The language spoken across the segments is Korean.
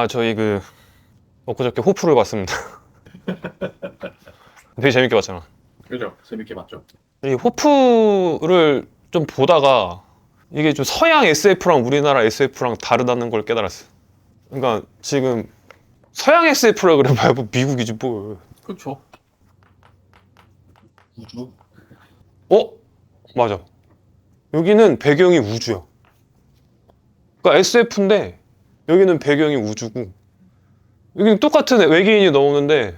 저희 엊그저께 호프를 봤습니다. 되게 재밌게 봤잖아. 그죠? 재밌게 봤죠. 이 호프를 좀 보다가 이게 좀 서양 SF랑 우리나라 SF랑 다르다는 걸 깨달았어. 그러니까 지금 서양 SF라 그래 봐야 뭐 미국이지 뭘. 그렇죠. 우주. 맞아. 여기는 배경이 우주야. 그러니까 SF인데 여기는 배경이 우주고 여기는 똑같은 외계인이 나오는데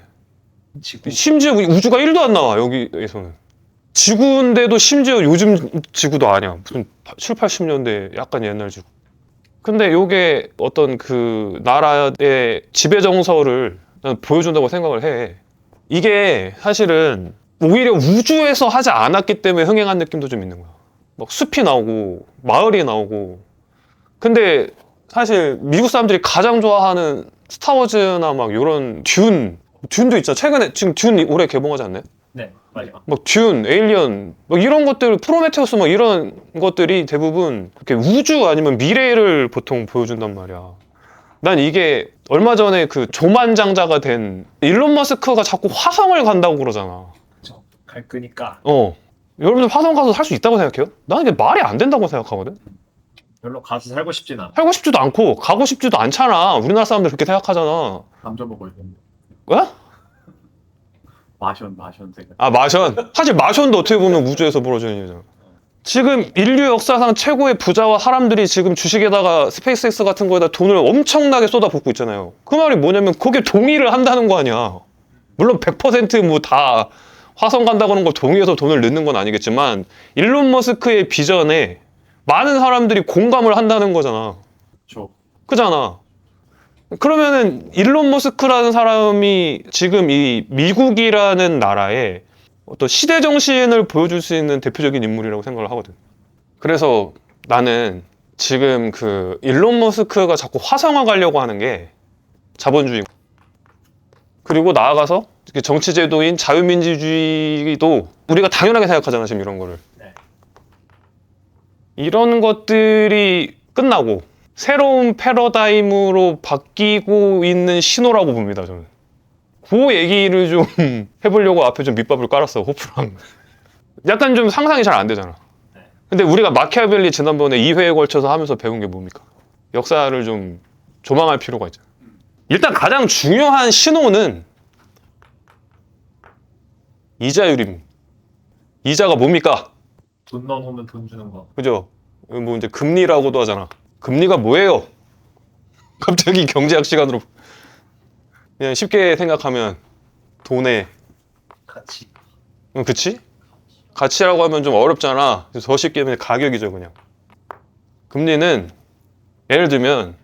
지구. 심지어 우주가 1도 안 나와 여기에서는. 지구인데도 심지어 요즘 지구도 아니야. 무슨 7, 80년대 약간 옛날 지구. 근데 요게 어떤 그 나라의 지배 정서를 난 보여준다고 생각을 해. 이게 사실은 오히려 우주에서 하지 않았기 때문에 흥행한 느낌도 좀 있는 거야. 막 숲이 나오고 마을이 나오고. 근데 사실 미국 사람들이 가장 좋아하는 스타워즈나 막 요런 듄도 있잖아. 최근에 지금 듄 올해 개봉하지 않나요? 네, 마지막. 막 듄, 에일리언, 막 이런 것들, 프로메테우스 막 이런 것들이 대부분 이렇게 우주 아니면 미래를 보통 보여준단 말이야. 난 이게 얼마 전에 그 조만장자가 된 일론 머스크가 자꾸 화성을 간다고 그러잖아. 그렇죠. 갈 거니까 여러분들 화성 가서 살 수 있다고 생각해요? 나는 이게 말이 안 된다고 생각하거든? 별로 가서 살고 싶진 않아. 살고 싶지도 않고 가고 싶지도 않잖아. 우리나라 사람들 그렇게 생각하잖아. 남자 먹을 텐데. 왜? 마션 생각. 마션. 사실 마션도 어떻게 보면 우주에서 벌어지는 일이잖아. 지금 인류 역사상 최고의 부자와 사람들이 지금 주식에다가 스페이스X 같은 거에다 돈을 엄청나게 쏟아붓고 있잖아요. 그 말이 뭐냐면 거기에 동의를 한다는 거 아니야. 물론 100% 다 화성 간다고 하는 걸 동의해서 돈을 넣는 건 아니겠지만 일론 머스크의 비전에 많은 사람들이 공감을 한다는 거잖아. 그렇죠. 그잖아. 그러면은 일론 머스크라는 사람이 지금 이 미국이라는 나라에 어떤 시대 정신을 보여줄 수 있는 대표적인 인물이라고 생각을 하거든. 그래서 나는 지금 그 일론 머스크가 자꾸 화성을 가려고 하는 게 자본주의, 그리고 나아가서 정치 제도인 자유민주주의도 우리가 당연하게 생각하잖아 지금 이런 거를. 네. 이런 것들이 끝나고 새로운 패러다임으로 바뀌고 있는 신호라고 봅니다 저는. 그 얘기를 좀 해보려고 앞에 좀 밑밥을 깔았어 호프랑. 약간 좀 상상이 잘 안 되잖아. 근데 우리가 마키아벨리 지난번에 2회에 걸쳐서 하면서 배운 게 뭡니까? 역사를 좀 조망할 필요가 있잖아. 일단 가장 중요한 신호는 이자율입니다. 이자가 뭡니까? 돈 넣어놓으면 돈 주는 거. 그죠? 뭐 이제 금리라고도 하잖아. 금리가 뭐예요? 갑자기 경제학 시간으로. 그냥 쉽게 생각하면 돈의 같이. 그치? 가치라고 하면 좀 어렵잖아. 그래서 더 쉽게 하면 가격이죠 그냥. 금리는 예를 들면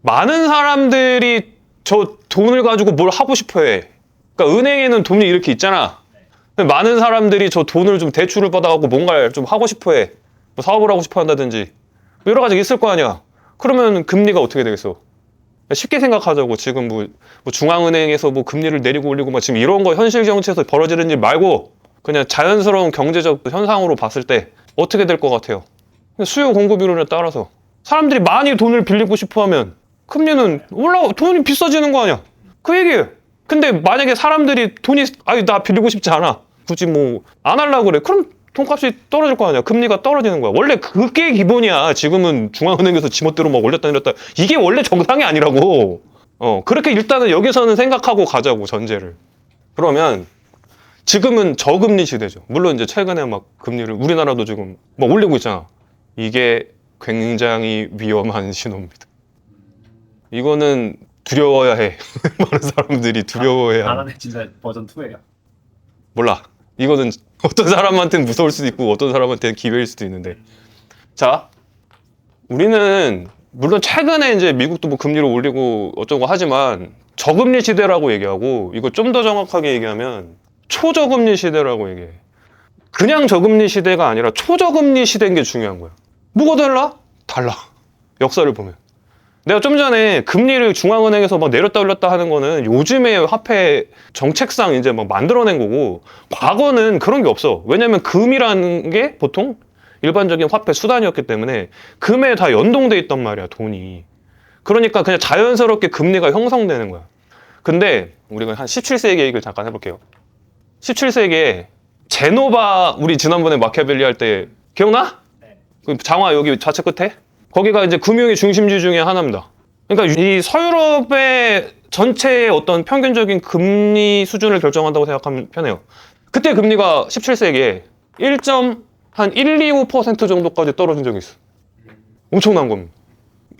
많은 사람들이 저 돈을 가지고 뭘 하고 싶어 해. 그러니까 은행에는 돈이 이렇게 있잖아. 근데 많은 사람들이 저 돈을 좀 대출을 받아갖고 뭔가를 좀 하고 싶어 해. 뭐 사업을 하고 싶어 한다든지 여러 가지 있을 거 아니야. 그러면 금리가 어떻게 되겠어? 쉽게 생각하자고. 지금 뭐 중앙은행에서 뭐 금리를 내리고 올리고 막 지금 이런 거 현실 정치에서 벌어지는 일 말고 그냥 자연스러운 경제적 현상으로 봤을 때 어떻게 될 것 같아요? 수요 공급 이론에 따라서 사람들이 많이 돈을 빌리고 싶어 하면 금리는 돈이 비싸지는 거 아니야. 그 얘기예요. 근데 만약에 사람들이 나 빌리고 싶지 않아. 굳이 뭐 안 하려고 그래. 그럼 돈값이 떨어질 거 아니야. 금리가 떨어지는 거야. 원래 그게 기본이야. 지금은 중앙은행에서 지멋대로 막 올렸다 내렸다. 이게 원래 정상이 아니라고. 그렇게 일단은 여기서는 생각하고 가자고, 전제를. 그러면 지금은 저금리 시대죠. 물론 이제 최근에 막 금리를 우리나라도 지금 막 올리고 있잖아. 이게 굉장히 위험한 신호입니다. 이거는 두려워야 해. 많은 사람들이 두려워해야 해. 나라는 진짜 버전 2예요. 몰라. 이거는 어떤 사람한테는 무서울 수도 있고 어떤 사람한테는 기회일 수도 있는데. 자, 우리는 물론 최근에 이제 미국도 뭐 금리를 올리고 어쩌고 하지만 저금리 시대라고 얘기하고, 이거 좀 더 정확하게 얘기하면 초저금리 시대라고 얘기해. 그냥 저금리 시대가 아니라 초저금리 시대인 게 중요한 거야. 뭐가 달라? 달라. 역사를 보면. 내가 좀 전에 금리를 중앙은행에서 막 내렸다 올렸다 하는 거는 요즘의 화폐 정책상 이제 막 만들어낸 거고, 과거는 그런 게 없어. 왜냐면 금이라는 게 보통 일반적인 화폐 수단이었기 때문에 금에 다 연동돼 있단 말이야, 돈이. 그러니까 그냥 자연스럽게 금리가 형성되는 거야. 근데 우리가 한 17세기 얘기를 잠깐 해볼게요. 17세기에 제노바 우리 지난번에 마키아벨리 할 때 기억나? 네. 그 장화 여기 좌측 끝에? 거기가 이제 금융의 중심지 중에 하나입니다. 그러니까 이 서유럽의 전체의 어떤 평균적인 금리 수준을 결정한다고 생각하면 편해요. 그때 금리가 17세기에 1.125% 정도까지 떨어진 적이 있어. 엄청난 겁니다.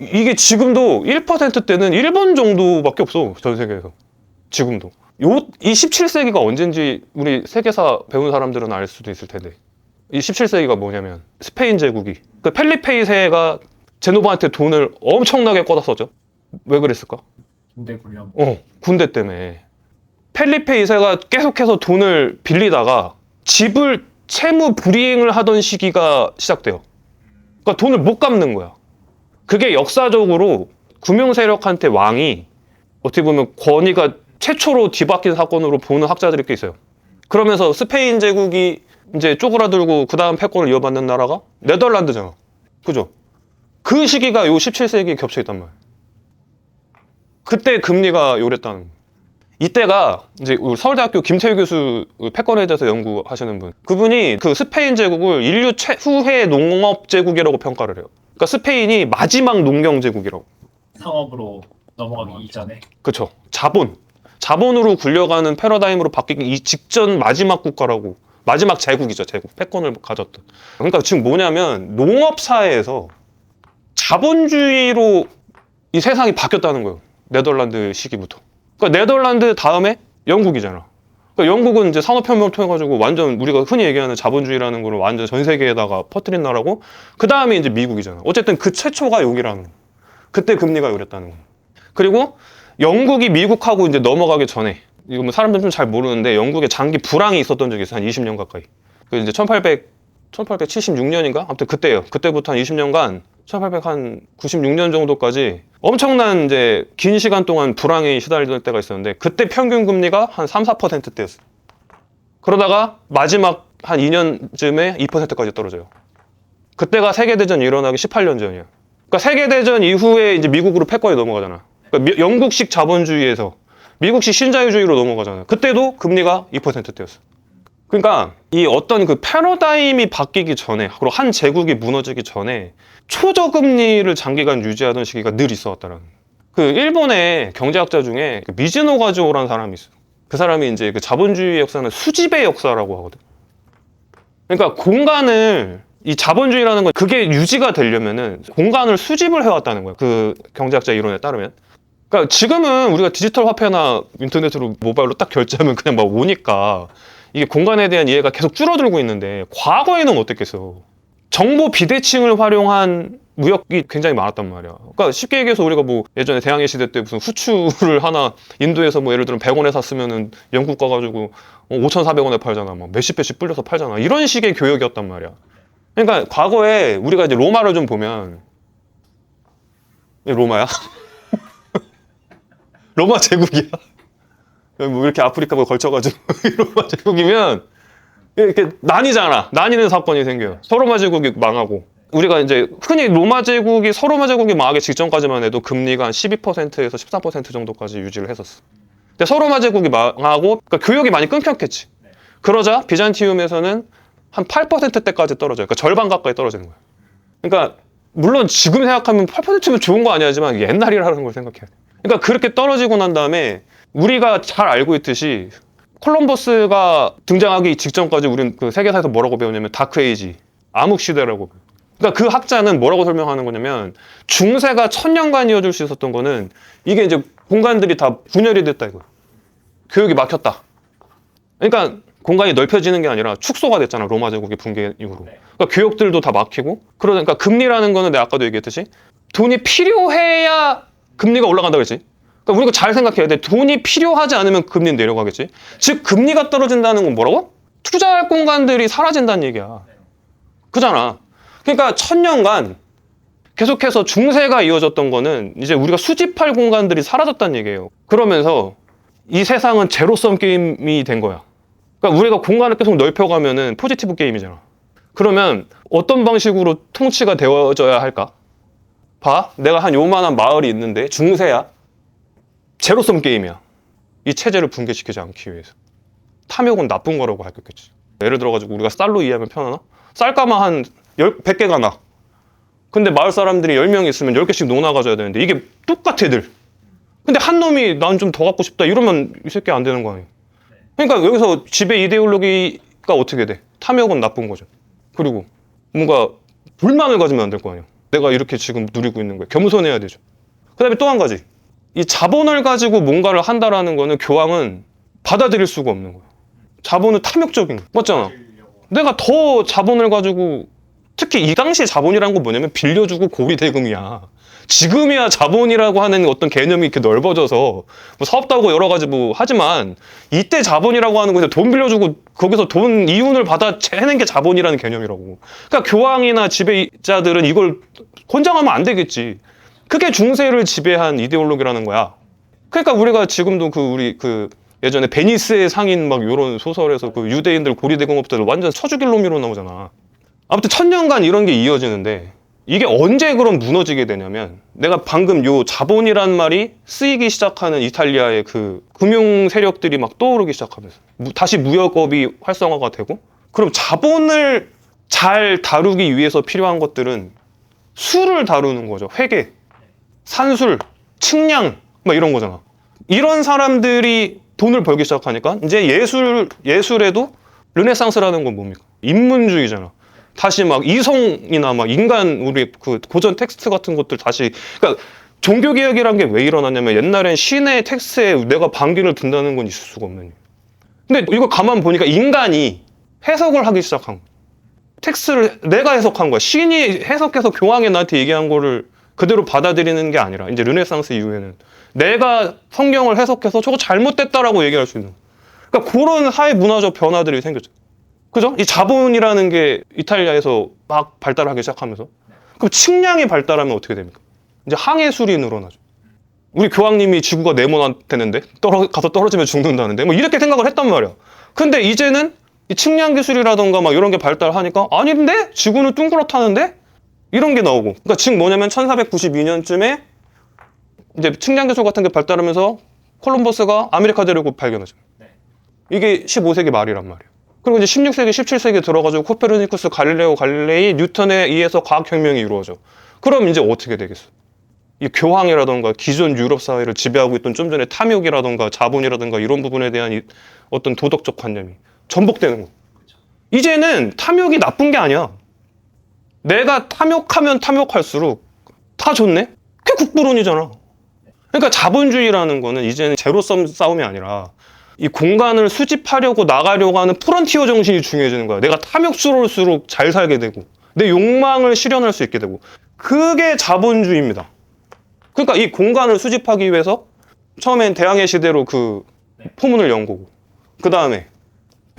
이게 지금도 1%대는 일본 정도밖에 없어, 전 세계에서. 지금도. 이 17세기가 언젠지 우리 세계사 배운 사람들은 알 수도 있을 텐데. 이 17세기가 뭐냐면 스페인 제국이 그 펠리페 2세가 제노바한테 돈을 엄청나게 꽂았었죠. 왜 그랬을까? 군대 군령. 군대 때문에. 펠리페 2세가 계속해서 돈을 빌리다가 집을 채무 불이행을 하던 시기가 시작돼요. 그러니까 돈을 못 갚는 거야. 그게 역사적으로 금융 세력한테 왕이 어떻게 보면 권위가 최초로 뒤바뀐 사건으로 보는 학자들이 꽤 있어요. 그러면서 스페인 제국이 이제 쪼그라들고 그 다음 패권을 이어받는 나라가 네덜란드잖아. 그죠? 그 시기가 요 17세기에 겹쳐 있단 말이야. 그때 금리가 요랬다는 거야. 이때가 이제 우리 서울대학교 김태우 교수 패권에 대해서 연구하시는 분. 그분이 그 스페인 제국을 인류 최후의 농업 제국이라고 평가를 해요. 그러니까 스페인이 마지막 농경 제국이라고. 상업으로 넘어가기 이전에. 그쵸. 자본으로 굴려가는 패러다임으로 바뀌기 직전 마지막 국가라고. 마지막 제국이죠, 제국. 패권을 가졌던. 그러니까 지금 뭐냐면 농업 사회에서 자본주의로 이 세상이 바뀌었다는 거예요. 네덜란드 시기부터. 그러니까 네덜란드 다음에 영국이잖아. 그러니까 영국은 이제 산업혁명을 통해 가지고 완전 우리가 흔히 얘기하는 자본주의라는 거를 완전 전 세계에다가 퍼뜨린 나라고, 그 다음에 이제 미국이잖아. 어쨌든 그 최초가 여기라는 거. 그때 금리가 요랬다는 거. 그리고 영국이 미국하고 이제 넘어가기 전에, 이거 뭐 사람들은 좀 잘 모르는데 영국에 장기 불황이 있었던 적이 있어요. 한 20년 가까이. 그 이제 1876년인가? 아무튼 그때예요. 그때부터 한 20년간 1896년 정도까지 엄청난 이제 긴 시간 동안 불황에 시달리던 때가 있었는데, 그때 평균 금리가 한 3, 4%대였어요. 그러다가 마지막 한 2년쯤에 2%까지 떨어져요. 그때가 세계대전이 일어나기 18년 전이에요. 그러니까 세계대전 이후에 이제 미국으로 패권이 넘어가잖아. 그러니까 영국식 자본주의에서 미국식 신자유주의로 넘어가잖아요. 그때도 금리가 2%대였어요. 그러니까 이 어떤 그 패러다임이 바뀌기 전에, 그리고 한 제국이 무너지기 전에 초저금리를 장기간 유지하던 시기가 늘 있어 왔다라는. 그 일본의 경제학자 중에 그 미즈노 가즈오라는 사람이 있어요. 그 사람이 이제 그 자본주의 역사는 수집의 역사라고 하거든. 그러니까 공간을, 이 자본주의라는 건 그게 유지가 되려면은 공간을 수집을 해왔다는 거야. 그 경제학자 이론에 따르면. 그러니까 지금은 우리가 디지털 화폐나 인터넷으로 모바일로 딱 결제하면 그냥 막 오니까 이게 공간에 대한 이해가 계속 줄어들고 있는데, 과거에는 어땠겠어. 정보 비대칭을 활용한 무역이 굉장히 많았단 말이야. 그러니까 쉽게 얘기해서 우리가 뭐 예전에 대항해 시대 때 무슨 후추를 하나 인도에서 뭐 예를 들면 100원에 샀으면은 영국 가가지고 5,400원에 팔잖아. 막 몇십 배씩 불려서 팔잖아. 이런 식의 교역이었단 말이야. 그러니까 과거에 우리가 이제 로마를 좀 보면, 로마야? 로마 제국이야. 뭐 이렇게 아프리카가 걸쳐가지고 로마 제국이면 이렇게 나뉘잖아. 나뉘는 사건이 생겨요. 서로마 제국이 망하고. 우리가 이제 흔히 서로마 제국이 망하기 직전까지만 해도 금리가 한 12%에서 13% 정도까지 유지를 했었어. 근데 서로마 제국이 망하고, 그러니까 교역이 많이 끊겼겠지. 그러자 비잔티움에서는 한 8%대까지 떨어져요. 그러니까 절반 가까이 떨어지는 거야. 그러니까 물론 지금 생각하면 8%면 좋은 거 아니지만 옛날이라는 걸 생각해야 돼. 그러니까 그렇게 떨어지고 난 다음에 우리가 잘 알고 있듯이 콜럼버스가 등장하기 직전까지 우리는 그 세계사에서 뭐라고 배우냐면 다크에이지, 암흑시대라고. 그러니까 그 학자는 뭐라고 설명하는 거냐면, 중세가 1000년간 이어질 수 있었던 거는 이게 이제 공간들이 다 분열이 됐다 이거. 교육이 막혔다. 그러니까 공간이 넓혀지는 게 아니라 축소가 됐잖아, 로마 제국의 붕괴 이후로. 그러니까 교역들도 다 막히고. 그러니까 금리라는 거는 내가 아까도 얘기했듯이 돈이 필요해야 금리가 올라간다고 했지. 그러니까 우리가 잘 생각해야 돼. 돈이 필요하지 않으면 금리는 내려가겠지. 즉 금리가 떨어진다는 건 뭐라고? 투자할 공간들이 사라진다는 얘기야. 그잖아. 그러니까 1000년간 계속해서 중세가 이어졌던 거는 이제 우리가 수집할 공간들이 사라졌다는 얘기예요. 그러면서 이 세상은 제로섬 게임이 된 거야. 그러니까 우리가 공간을 계속 넓혀가면은 포지티브 게임이잖아. 그러면 어떤 방식으로 통치가 되어져야 할까? 봐, 내가 한 요만한 마을이 있는데 중세야. 제로섬 게임이야. 이 체제를 붕괴시키지 않기 위해서. 탐욕은 나쁜 거라고 밝혔겠지. 예를 들어가지고 우리가 쌀로 이해하면 편하나? 쌀가마 한 100개가 나. 근데 마을 사람들이 10명 있으면 10개씩 농나 가져야 되는데 이게 똑같아 늘. 근데 한 놈이 난 좀 더 갖고 싶다 이러면 이 새끼 안 되는 거 아니에요. 그러니까 여기서 지배 이데올로기가 어떻게 돼? 탐욕은 나쁜 거죠. 그리고 뭔가 불만을 가지면 안 될 거 아니에요. 내가 이렇게 지금 누리고 있는 거예요. 겸손해야 되죠. 그 다음에 또 한 가지. 이 자본을 가지고 뭔가를 한다라는 거는 교황은 받아들일 수가 없는 거예요. 자본은 탐욕적인 거. 맞잖아. 내가 더 자본을 가지고 특히 이 당시 자본이라는 건 뭐냐면 빌려주고 고리대금이야. 지금이야 자본이라고 하는 어떤 개념이 이렇게 넓어져서 뭐 사업도 하고 여러 가지 뭐 하지만 이때 자본이라고 하는 건 돈 빌려주고 거기서 돈 이윤을 받아 채는 게 자본이라는 개념이라고. 그러니까 교황이나 지배자들은 이걸 권장하면 안 되겠지. 그게 중세를 지배한 이데올로기라는 거야. 그러니까 우리가 지금도 우리 예전에 베니스의 상인 막 이런 소설에서 그 유대인들 고리대금업자들 완전 쳐죽일 놈이로 나오잖아. 아무튼 1000년간 이런 게 이어지는데 이게 언제 그럼 무너지게 되냐면 내가 방금 요 자본이란 말이 쓰이기 시작하는 이탈리아의 그 금융 세력들이 막 떠오르기 시작하면서 다시 무역업이 활성화가 되고 그럼 자본을 잘 다루기 위해서 필요한 것들은 술을 다루는 거죠. 회계, 산술, 측량 막 이런 거잖아. 이런 사람들이 돈을 벌기 시작하니까 이제 예술에도 르네상스라는 건 뭡니까? 인문주의잖아. 다시 막 이성이나 막 인간 우리 그 고전 텍스트 같은 것들 다시 그러니까 종교개혁이란 게 왜 일어났냐면 옛날엔 신의 텍스트에 내가 반기를 든다는 건 있을 수가 없는. 근데 이거 가만 보니까 인간이 해석을 하기 시작한 거야. 텍스트를 내가 해석한 거야. 신이 해석해서 교황이 나한테 얘기한 거를 그대로 받아들이는 게 아니라 이제 르네상스 이후에는 내가 성경을 해석해서 저거 잘못됐다라고 얘기할 수 있는. 그러니까 그런 사회 문화적 변화들이 생겼죠. 그죠? 이 자본이라는 게 이탈리아에서 막 발달하기 시작하면서 그럼 측량이 발달하면 어떻게 됩니까? 이제 항해술이 늘어나죠. 우리 교황님이 지구가 네모나대는데 가서 떨어지면 죽는다는데 뭐 이렇게 생각을 했단 말이야. 근데 이제는 이 측량 기술이라던가 막 이런 게 발달하니까 아닌데? 지구는 둥그렇다는데? 이런 게 나오고. 그러니까 즉 뭐냐면 1492년쯤에 이제 측량 기술 같은 게 발달하면서 콜럼버스가 아메리카 대륙을 발견하죠. 이게 15세기 말이란 말이에요. 그리고 이제 16세기, 17세기 들어가지고 코페르니쿠스, 갈릴레오, 갈릴레이, 뉴턴에 의해서 과학혁명이 이루어져. 그럼 이제 어떻게 되겠어? 이 교황이라던가 기존 유럽 사회를 지배하고 있던 좀 전에 탐욕이라던가 자본이라던가 이런 부분에 대한 어떤 도덕적 관념이 전복되는 거. 이제는 탐욕이 나쁜 게 아니야. 내가 탐욕하면 탐욕할수록 다 좋네? 그게 국부론이잖아. 그러니까 자본주의라는 거는 이제는 제로섬 싸움이 아니라 이 공간을 수집하려고 나가려고 하는 프런티어 정신이 중요해지는 거야. 내가 탐욕스러울수록 잘 살게 되고 내 욕망을 실현할 수 있게 되고 그게 자본주의입니다. 그러니까 이 공간을 수집하기 위해서 처음엔 대항해 시대로 그 포문을 연 거고 그 다음에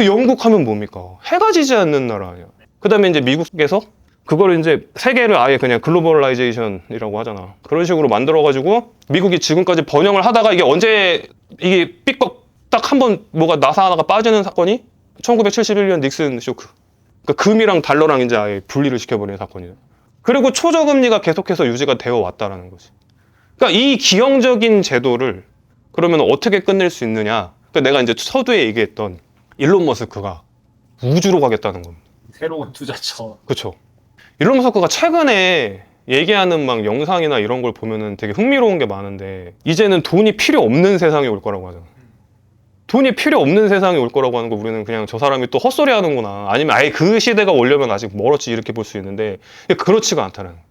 영국 하면 뭡니까? 해가 지지 않는 나라 아니야. 그 다음에 이제 미국에서 그걸 이제 세계를 아예 그냥 글로벌라이제이션이라고 하잖아. 그런 식으로 만들어가지고 미국이 지금까지 번영을 하다가 이게 언제 이게 삐걱 딱 한 번 뭐가 나사 하나가 빠지는 사건이 1971년 닉슨 쇼크. 그러니까 금이랑 달러랑 이제 아예 분리를 시켜버리는 사건이죠. 그리고 초저금리가 계속해서 유지가 되어 왔다라는 거지. 그러니까 이 기형적인 제도를 그러면 어떻게 끝낼 수 있느냐? 그러니까 내가 이제 서두에 얘기했던 일론 머스크가 우주로 가겠다는 겁니다. 새로운 투자처. 그렇죠. 일론 머스크가 최근에 얘기하는 막 영상이나 이런 걸 보면은 되게 흥미로운 게 많은데 이제는 돈이 필요 없는 세상이 올 거라고 하잖아. 돈이 필요 없는 세상이 올 거라고 하는 거 우리는 그냥 저 사람이 또 헛소리 하는구나. 아니면 아예 그 시대가 오려면 아직 멀었지 이렇게 볼 수 있는데 그렇지가 않다는 거예요.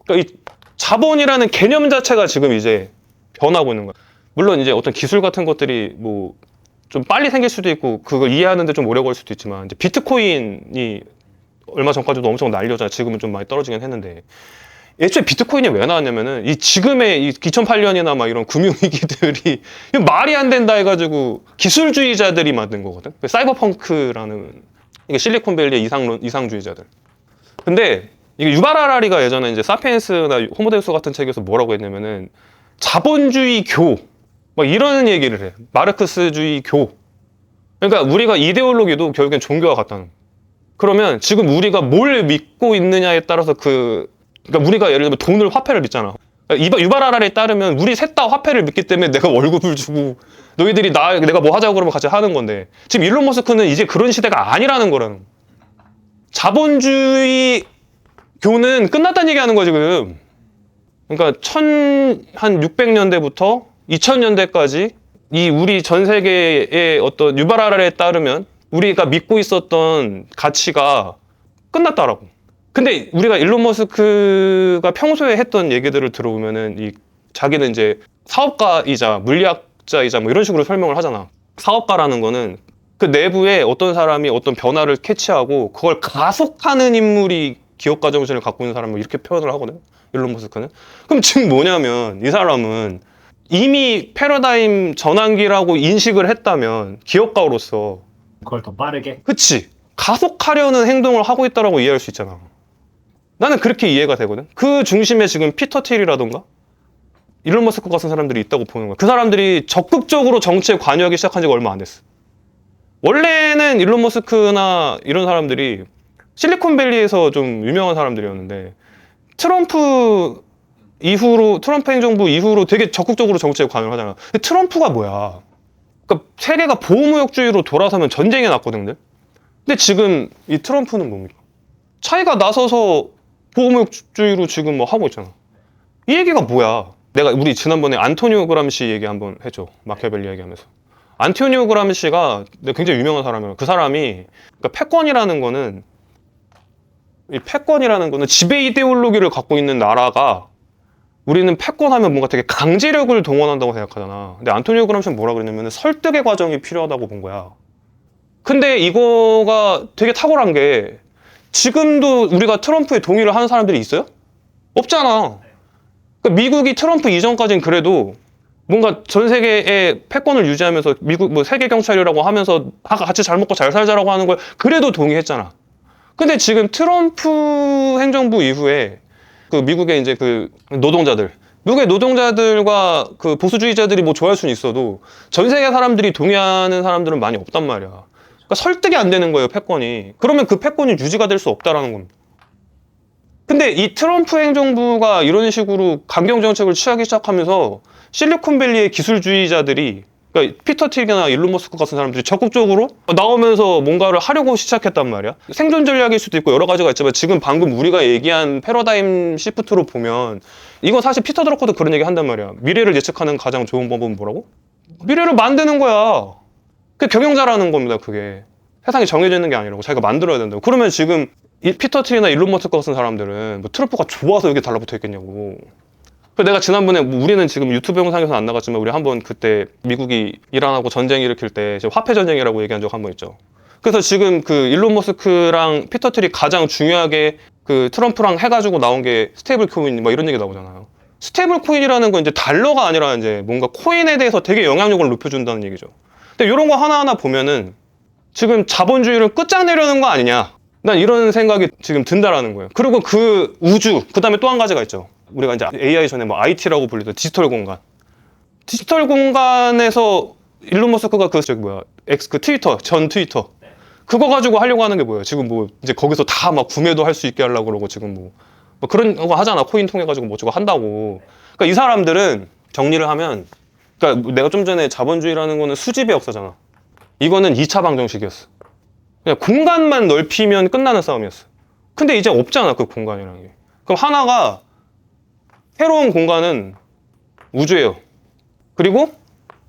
그러니까 이 자본이라는 개념 자체가 지금 이제 변하고 있는 거야. 물론 이제 어떤 기술 같은 것들이 뭐 좀 빨리 생길 수도 있고 그걸 이해하는데 좀 오래 걸릴 수도 있지만 이제 비트코인이 얼마 전까지도 엄청 날려져 지금은 좀 많이 떨어지긴 했는데 애초에 비트코인이 왜 나왔냐면은 이 지금의 이 2008년이나 막 이런 금융위기들이 말이 안 된다 해가지고 기술주의자들이 만든 거거든. 사이버펑크라는 이게 실리콘밸리의 이상주의자들. 근데 이게 유발 하라리가 예전에 이제 사피엔스나 호모데우스 같은 책에서 뭐라고 했냐면은 자본주의 교 막 이런 얘기를 해. 마르크스주의 교. 그러니까 우리가 이데올로기도 결국엔 종교와 같다는 거야. 그러면 지금 우리가 뭘 믿고 있느냐에 따라서 그러니까 우리가 예를 들면 돈을 화폐를 믿잖아. 유발하라에 따르면 우리 셋 다 화폐를 믿기 때문에 내가 월급을 주고 너희들이 내가 뭐 하자고 그러면 같이 하는 건데 지금 일론 머스크는 이제 그런 시대가 아니라는 거라는 거야. 자본주의 교는 끝났다는 얘기하는 거야 지금. 그러니까 한 600년대부터 2000년대까지 이 우리 전 세계의 어떤 유발하라에 따르면 우리가 믿고 있었던 가치가 끝났다라고. 근데 우리가 일론 머스크가 평소에 했던 얘기들을 들어보면은 자기는 이제 사업가이자 물리학자이자 뭐 이런 식으로 설명을 하잖아. 사업가라는 거는 그 내부에 어떤 사람이 어떤 변화를 캐치하고 그걸 가속하는 인물이 기업가 정신을 갖고 있는 사람을 이렇게 표현을 하거든. 일론 머스크는. 그럼 지금 뭐냐면 이 사람은 이미 패러다임 전환기라고 인식을 했다면 기업가로서 그걸 더 빠르게. 그치, 가속하려는 행동을 하고 있다라고 이해할 수 있잖아. 나는 그렇게 이해가 되거든. 그 중심에 지금 피터 틸이라던가 일론 머스크 같은 사람들이 있다고 보는 거야. 그 사람들이 적극적으로 정치에 관여하기 시작한 지가 얼마 안 됐어. 원래는 일론 머스크나 이런 사람들이 실리콘밸리에서 좀 유명한 사람들이었는데 트럼프 행정부 이후로 되게 적극적으로 정치에 관여를 하잖아. 근데 트럼프가 뭐야? 그러니까 세계가 보호무역주의로 돌아서면 전쟁이 났거든. 근데 지금 이 트럼프는 뭡니까? 차이가 나서서 보호무역주의로 지금 뭐 하고 있잖아. 이 얘기가 뭐야? 우리 지난번에 안토니오 그람시 얘기 한번 했죠. 마키아벨리 얘기하면서. 안토니오 그람시가 굉장히 유명한 사람이에요. 그 사람이 그러니까 패권이라는 거는 지배 이데올로기를 갖고 있는 나라가 우리는 패권하면 뭔가 되게 강제력을 동원한다고 생각하잖아. 근데 안토니오 그람시는 뭐라 그랬냐면 설득의 과정이 필요하다고 본 거야. 근데 이거가 되게 탁월한 게 지금도 우리가 트럼프에 동의를 하는 사람들이 있어요? 없잖아. 그러니까 미국이 트럼프 이전까지는 그래도 뭔가 전 세계의 패권을 유지하면서 미국 뭐 세계 경찰이라고 하면서 같이 잘 먹고 잘 살자라고 하는 걸 그래도 동의했잖아. 근데 지금 트럼프 행정부 이후에 그 미국의 이제 그 미국의 노동자들과 그 보수주의자들이 뭐 좋아할 수는 있어도 전 세계 사람들이 동의하는 사람들은 많이 없단 말이야. 그러니까 설득이 안 되는 거예요, 패권이. 그러면 그 패권이 유지가 될 수 없다라는 겁니다. 근데 이 트럼프 행정부가 이런 식으로 강경 정책을 취하기 시작하면서 실리콘밸리의 기술주의자들이 그러니까 피터 틸이나 일론 머스크 같은 사람들이 적극적으로 나오면서 뭔가를 하려고 시작했단 말이야. 생존 전략일 수도 있고 여러 가지가 있지만 지금 방금 우리가 얘기한 패러다임 시프트로 보면 이건 사실 피터 드러커도 그런 얘기 한단 말이야. 미래를 예측하는 가장 좋은 방법은 뭐라고? 미래를 만드는 거야. 그게 경영자라는 겁니다. 그게 세상이 정해져 있는 게 아니라고 자기가 만들어야 된다고. 그러면 지금 이 피터 틸이나 일론 머스크 같은 사람들은 뭐 트럼프가 좋아서 여기 달라붙어 있겠냐고. 그래서 내가 지난번에 우리는 지금 유튜브 영상에서 안 나갔지만 우리 한번 그때 미국이 이란하고 전쟁 일으킬 때 화폐 전쟁이라고 얘기한 적 한 번 있죠. 그래서 지금 그 일론 머스크랑 피터 틸이 가장 중요하게 그 트럼프랑 해가지고 나온 게 스테이블 코인 뭐 이런 얘기 나오잖아요. 스테이블 코인이라는 건 이제 달러가 아니라 이제 뭔가 코인에 대해서 되게 영향력을 높여준다는 얘기죠. 근데 이런 거 하나하나 보면은 지금 자본주의를 끝장내려는 거 아니냐. 난 이런 생각이 지금 든다라는 거예요. 그리고 그 우주, 그 다음에 또 한 가지가 있죠. 우리가 이제 AI 전에 뭐 IT라고 불리던 디지털 공간. 디지털 공간에서 일론 머스크가 그 트위터, 전 트위터. 그거 가지고 하려고 하는 게 뭐예요? 지금 뭐 이제 거기서 다 막 구매도 할 수 있게 하려고 그러고 지금 뭐 그런 거 하잖아. 코인 통해 가지고 뭐 저거 한다고. 그러니까 이 사람들은 정리를 하면 그러니까 내가 좀 전에 자본주의라는 거는 수집의 역사잖아. 이거는 2차 방정식이었어. 그냥 공간만 넓히면 끝나는 싸움이었어. 근데 이제 없잖아, 그 공간이라는 게. 그럼 하나가 새로운 공간은 우주예요. 그리고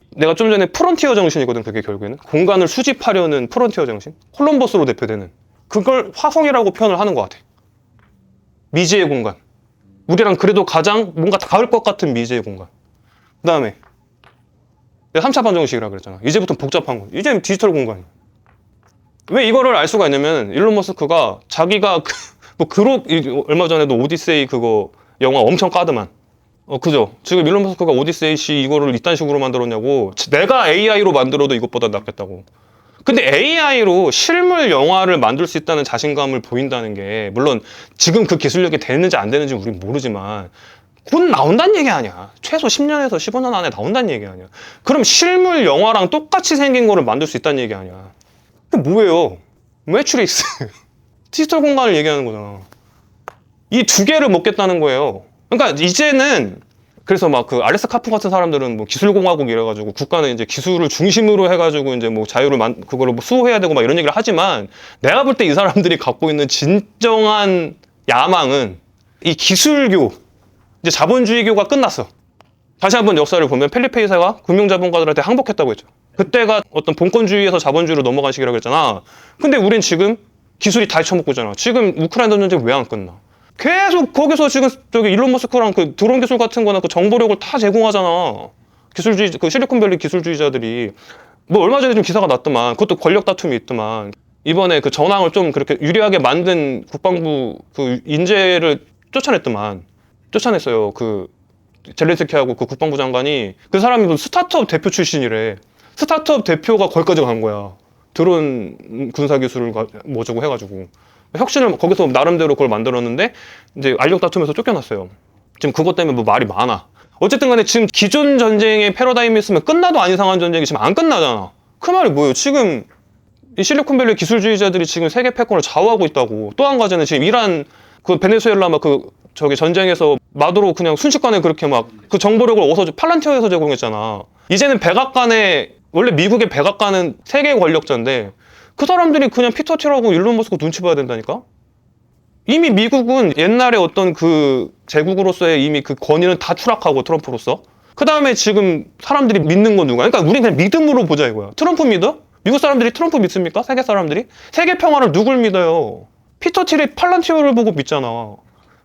내가 좀 전에 프론티어 정신이거든, 그게 결국에는. 공간을 수집하려는 프론티어 정신. 콜럼버스로 대표되는. 그걸 화성이라고 표현을 하는 것 같아. 미지의 공간. 우리랑 그래도 가장 뭔가 닿을 것 같은 미지의 공간. 그 다음에 내가 3차 방정식이라고 그랬잖아. 이제부터 복잡한 거. 이제 디지털 공간이야. 왜 이거를 알 수가 있냐면 일론 머스크가 자기가 얼마 전에도 오디세이 그거 영화 엄청 까드만. 그죠? 지금 일론 머스크가 오디세이 씨 이거를 이딴 식으로 만들었냐고. 내가 AI로 만들어도 이것보다 낫겠다고. 근데 AI로 실물 영화를 만들 수 있다는 자신감을 보인다는 게 물론 지금 그 기술력이 되는지 안 되는지 우린 모르지만 곧 나온다는 얘기 아니야. 최소 10년에서 15년 안에 나온다는 얘기 아니야. 그럼 실물 영화랑 똑같이 생긴 거를 만들 수 있다는 얘기 아니야. 그게 뭐예요? 매트릭스. 디지털 공간을 얘기하는 거잖아. 이 두 개를 먹겠다는 거예요. 그러니까 이제는 그래서 막 그 알렉스 카프 같은 사람들은 뭐 기술공화국 이래가지고 국가는 이제 기술을 중심으로 해가지고 이제 뭐 자유를 그거를 뭐 수호해야 되고 막 이런 얘기를 하지만 내가 볼 때 이 사람들이 갖고 있는 진정한 야망은 이 기술교, 이제 자본주의교가 끝났어. 다시 한번 역사를 보면 펠리페 2세가 금융자본가들한테 항복했다고 했죠. 그때가 어떤 본권주의에서 자본주의로 넘어간 시기라고 했잖아. 근데 우린 지금 기술이 다 쳐먹고 있잖아. 지금 우크라이나 전쟁 왜 안 끝나? 계속 거기서 지금 저기 일론 머스크랑 그 드론 기술 같은 거나 그 정보력을 다 제공하잖아. 기술주의, 그 실리콘밸리 기술주의자들이. 뭐 얼마 전에 좀 기사가 났더만. 그것도 권력 다툼이 있더만. 이번에 그 전황을 좀 그렇게 유리하게 만든 국방부 그 인재를 쫓아냈어요. 그 젤렌스키하고 그 국방부 장관이 그 사람이 무슨 스타트업 대표 출신이래. 스타트업 대표가 거기까지 간 거야. 드론 군사 기술을 뭐 저거 해가지고. 혁신을 거기서 나름대로 그걸 만들었는데 이제 알력 다툼에서 쫓겨났어요. 지금 그것 때문에 뭐 말이 많아. 어쨌든 간에 지금 기존 전쟁의 패러다임이 있으면 끝나도 안 이상한 전쟁이 지금 안 끝나잖아. 그 말이 뭐예요? 지금 이 실리콘밸리 기술주의자들이 지금 세계 패권을 좌우하고 있다고. 또 한 가지는 지금 이란 그 베네수엘라 막 그 저기 전쟁에서 마두로 그냥 순식간에 그렇게 막 그 정보력을 어디서 팔란티어에서 제공했잖아. 이제는 백악관에 원래 미국의 백악관은 세계 권력자인데 그 사람들이 그냥 피터 틸하고 일론 머스크 눈치 봐야 된다니까? 이미 미국은 옛날에 어떤 그 제국으로서의 이미 그 권위는 다 추락하고 트럼프로서 그 다음에 지금 사람들이 믿는 건 누가? 그러니까 우린 그냥 믿음으로 보자 이거야. 트럼프 믿어? 미국 사람들이 트럼프 믿습니까? 세계 사람들이? 세계 평화를 누굴 믿어요? 피터 틸이 팔란티어를 보고 믿잖아.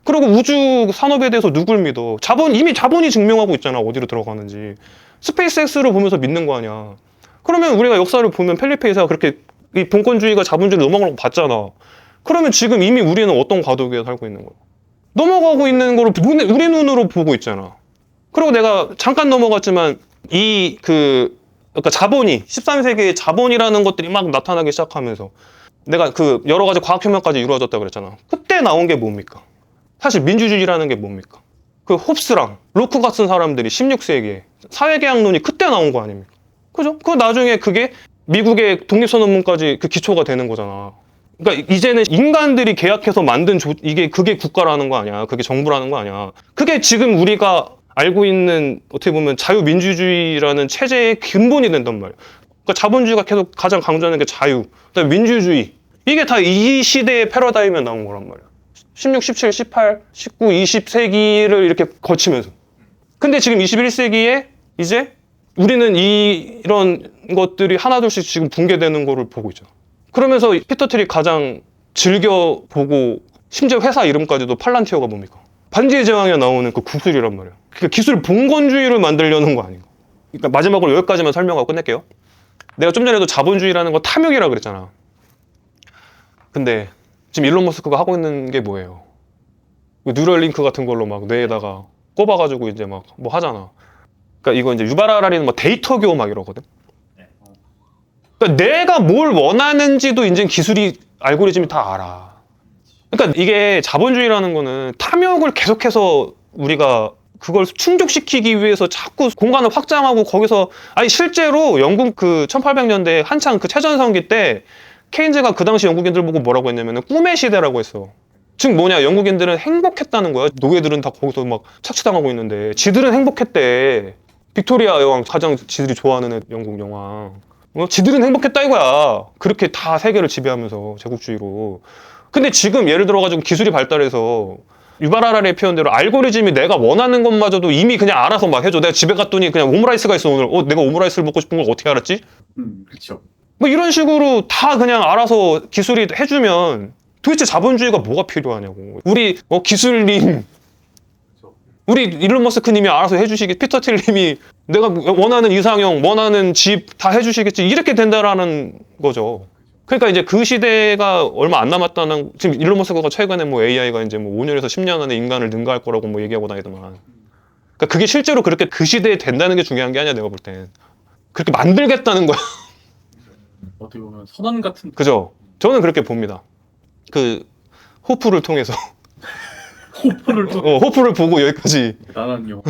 그리고 우주 산업에 대해서 누굴 믿어? 이미 자본이 증명하고 있잖아. 어디로 들어가는지. 스페이스X를 보면서 믿는 거 아니야. 그러면 우리가 역사를 보면 펠리페 2세가 그렇게 이 본권주의가 자본주의로 넘어가는 거 봤잖아. 그러면 지금 이미 우리는 어떤 과도기에 살고 있는 거야? 넘어가고 있는 거를 우리 눈으로 보고 있잖아. 그리고 내가 잠깐 넘어갔지만 그러니까 자본이 13세기에 자본이라는 것들이 막 나타나기 시작하면서 내가 그 여러 가지 과학혁명까지 이루어졌다고 그랬잖아. 그때 나온 게 뭡니까? 사실 민주주의라는 게 뭡니까? 그 홉스랑 로크 같은 사람들이 16세기에 사회계약론이 그때 나온 거 아닙니까? 그죠? 그 나중에 그게 미국의 독립선언문까지 그 기초가 되는 거잖아. 그러니까 이제는 인간들이 계약해서 만든 그게 국가라는 거 아니야. 그게 정부라는 거 아니야. 그게 지금 우리가 알고 있는 어떻게 보면 자유민주주의라는 체제의 근본이 된단 말이야. 그러니까 자본주의가 계속 가장 강조하는 게 자유, 그다음에 민주주의. 이게 다 이 시대의 패러다임에 나온 거란 말이야. 16, 17, 18, 19, 20세기를 이렇게 거치면서. 근데 지금 21세기에 이제 우리는 이런 것들이 하나둘씩 지금 붕괴되는 거를 보고 있죠. 그러면서 피터 틸이 가장 즐겨 보고 심지어 회사 이름까지도 팔란티어가 뭡니까? 반지의 제왕에 나오는 그 구슬이란 말이야. 그러니까 기술 봉건주의를 만들려는 거 아닌가? 그러니까 마지막으로 여기까지만 설명하고 끝낼게요. 내가 좀 전에도 자본주의라는 거 탐욕이라 그랬잖아. 근데 지금 일론 머스크가 하고 있는 게 뭐예요? 뉴럴링크 같은 걸로 막 뇌에다가 꼽아가지고 이제 막 뭐 하잖아. 그러니까 이거 이제 유발하라리는 뭐 데이터교 막 이러거든. 그러니까 내가 뭘 원하는지도 이제 기술이 알고리즘이 다 알아. 그러니까 이게 자본주의라는 거는 탐욕을 계속해서 우리가 그걸 충족시키기 위해서 자꾸 공간을 확장하고 거기서 아니 실제로 영국 그 1800년대 한창 그 최전성기 때 케인즈가 그 당시 영국인들 보고 뭐라고 했냐면은 꿈의 시대라고 했어. 즉 뭐냐, 영국인들은 행복했다는 거야. 노예들은 다 거기서 막 착취당하고 있는데 지들은 행복했대. 빅토리아 여왕 가장 지들이 좋아하는 영국 여왕. 지들은 행복했다 이거야. 그렇게 다 세계를 지배하면서 제국주의로. 근데 지금 예를 들어가지고 기술이 발달해서 유발하라리의 표현대로 알고리즘이 내가 원하는 것마저도 이미 그냥 알아서 막 해줘. 내가 집에 갔더니 그냥 오므라이스가 있어 오늘. 내가 오므라이스를 먹고 싶은 걸 어떻게 알았지? 그렇죠. 뭐 이런 식으로 다 그냥 알아서 기술이 해주면 도대체 자본주의가 뭐가 필요하냐고. 우리 기술님, 우리 일론 머스크님이 알아서 해주시겠지. 피터 틸님이 내가 원하는 이상형, 원하는 집 다 해주시겠지. 이렇게 된다라는 거죠. 그러니까 이제 그 시대가 얼마 안 남았다는, 지금 일론 머스크가 최근에 뭐 AI가 이제 뭐 5년에서 10년 안에 인간을 능가할 거라고 뭐 얘기하고 다니더만. 그러니까 그게 실제로 그렇게 그 시대에 된다는 게 중요한 게 아니야, 내가 볼 땐. 그렇게 만들겠다는 거야. 어떻게 보면 선언 같은. 그죠? 저는 그렇게 봅니다. 그 호프를 통해서 호프를 또 호프를 보고 여기까지 대단한 영.